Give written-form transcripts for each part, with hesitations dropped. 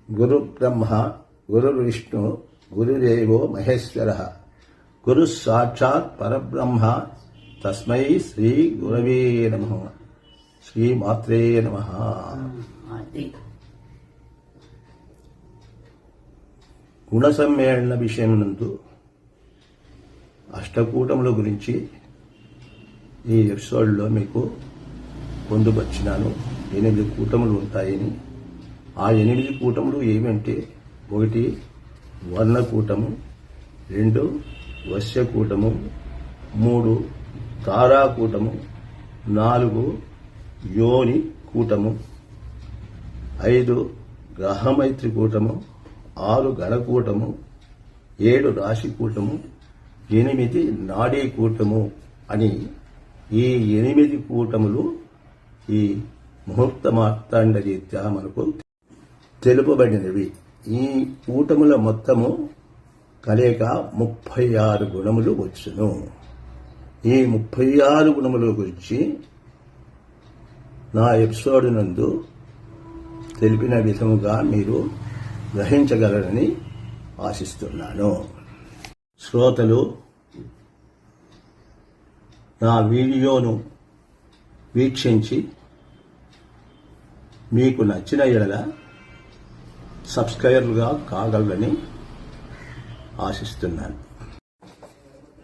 గురు బ్రహ్మ గురు విష్ణు గురుదేవో మహేశ్వర గురు సాక్షాత్ పరబ్రహ్మ తస్మై శ్రీ గురవే నమః. శ్రీ మాత్రే నమః. గుణ సమ్మేళన విషయం నందు అష్టకూటముల గురించి ఈ ఎపిసోడ్లో మీకు పొందుపరిచినాను. 8 కూటములు ఉంటాయని. ఆ 8 కూటములు ఏమంటే 1 వర్ణకూటము, 2 వశ్యకూటము, 3 తారాకూటము, 4 యోని కూటము, 5 గ్రహమైత్రి కూటము, 6 గణకూటము, 7 రాశి కూటము, 8 నాడీ కూటము అని ఈ 8 కూటములు ఈ ముహూర్త మార్తాండ రీత్యా మనకు తెలుపబడినవి. ఈ కూటముల మొత్తము కలయిక 36 గుణములు వచ్చును. ఈ 36 గుణముల గురించి నా ఎపిసోడ్ నందు తెలిపిన విధముగా మీరు గ్రహించగలరని ఆశిస్తున్నాను. శ్రోతలు నా వీడియోను వీక్షించి మీకు నచ్చిన ఎడల సబ్స్క్రైబర్గా కాగలరని ఆశిస్తున్నాను.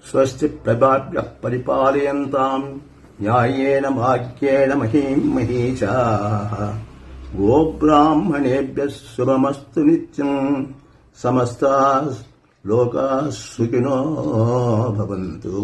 స్వస్తి ప్రభాభ్య పరిపాలయంతాం న్యాయేన భాగ్యేన మహీం మహీషాః. గోబ్రాహ్మణేభ్యః శుభమస్తు నిత్యం. సమస్తాః లోకాః సుఖినో భవంతు.